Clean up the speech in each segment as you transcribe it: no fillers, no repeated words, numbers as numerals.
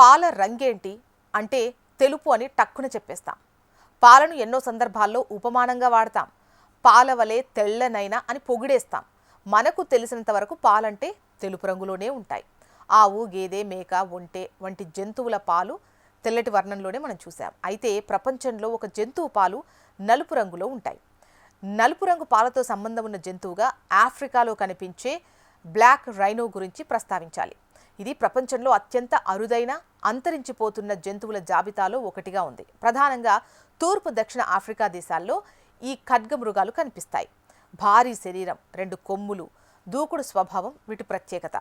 పాల రంగేంటి అంటే తెలుపు అని టక్కున చెప్పేస్తాం. పాలను ఎన్నో సందర్భాల్లో ఉపమానంగా వాడతాం. పాల వలె తెల్లనైనా అని పొగిడేస్తాం. మనకు తెలిసినంత వరకు పాలంటే తెలుపు రంగులోనే ఉంటాయి. ఆవు, గేదె, మేక, ఒంటె వంటి జంతువుల పాలు తెల్లటి వర్ణంలోనే మనం చూసాం. అయితే ప్రపంచంలో ఒక జంతువు పాలు నలుపు రంగులో ఉంటాయి. నలుపు రంగు పాలతో సంబంధం ఉన్న జంతువుగా ఆఫ్రికాలో కనిపించే బ్లాక్ రైనో గురించి ప్రస్తావించాలి. ఇది ప్రపంచంలో అత్యంత అరుదైన, అంతరించిపోతున్న జంతువుల జాబితాలో ఒకటిగా ఉంది. ప్రధానంగా తూర్పు, దక్షిణ ఆఫ్రికా దేశాల్లో ఈ ఖడ్గమృగాలు కనిపిస్తాయి. భారీ శరీరం, 2 కొమ్ములు, దూకుడు స్వభావం వీటి ప్రత్యేకత.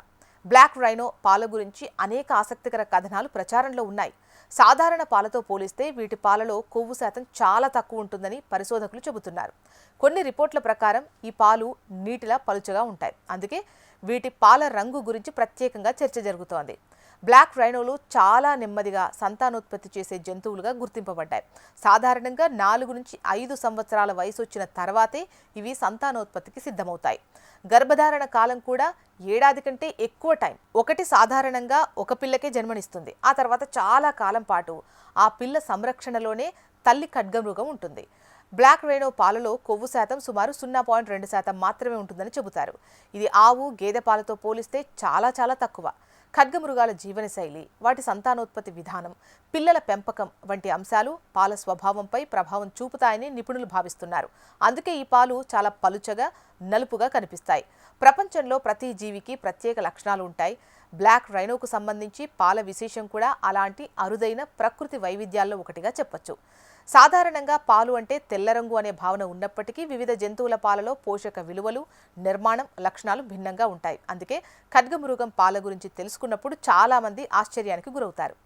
బ్లాక్ రైనో పాల గురించి అనేక ఆసక్తికర కథనాలు ప్రచారంలో ఉన్నాయి. సాధారణ పాలతో పోలిస్తే వీటి పాలలో కొవ్వు శాతం చాలా తక్కువ ఉంటుందని పరిశోధకులు చెబుతున్నారు. కొన్ని రిపోర్ట్ల ప్రకారం ఈ పాలు నీటిలా పలుచగా ఉంటాయి. అందుకే వీటి పాల రంగు గురించి ప్రత్యేకంగా చర్చ జరుగుతోంది. బ్లాక్ రైనోలు చాలా నెమ్మదిగా సంతానోత్పత్తి చేసే జంతువులుగా గుర్తింపబడ్డాయి. సాధారణంగా 4 నుంచి 5 సంవత్సరాల వయసు వచ్చిన తర్వాతే ఇవి సంతానోత్పత్తికి సిద్ధమవుతాయి. గర్భధారణ కాలం కూడా ఏడాది కంటే ఎక్కువ టైం. ఒకటి సాధారణంగా ఒక పిల్లకే జన్మనిస్తుంది. ఆ తర్వాత చాలా కాలం పాటు ఆ పిల్ల సంరక్షణలోనే తల్లి ఖడ్గమృగం ఉంటుంది. బ్లాక్ రైనో పాలలో కొవ్వు శాతం సుమారు 0.2% మాత్రమే ఉంటుందని చెబుతారు. ఇది ఆవు, గేదె పాలతో పోలిస్తే చాలా తక్కువ. ఖడ్గమృగాల జీవనశైలి, వాటి సంతానోత్పత్తి విధానం, పిల్లల పెంపకం వంటి అంశాలు పాల స్వభావంపై ప్రభావం చూపుతాయని నిపుణులు భావిస్తున్నారు. అందుకే ఈ పాలు చాలా పలుచగా, నలుపుగా కనిపిస్తాయి. ప్రపంచంలో ప్రతి జీవికి ప్రత్యేక లక్షణాలు ఉంటాయి. బ్లాక్ రైనోకు సంబంధించి పాల విశేషం కూడా అలాంటి అరుదైన ప్రకృతి వైవిధ్యాల్లో ఒకటిగా చెప్పొచ్చు. సాధారణంగా పాలు అంటే తెల్లరంగు అనే భావన ఉన్నప్పటికీ వివిధ జంతువుల పాలలో పోషక విలువలు, నిర్మాణం, లక్షణాలు భిన్నంగా ఉంటాయి. అందుకే ఖడ్గమృగం పాల గురించి తెలుసుకున్నప్పుడు చాలా మంది ఆశ్చర్యానికి గురవుతారు.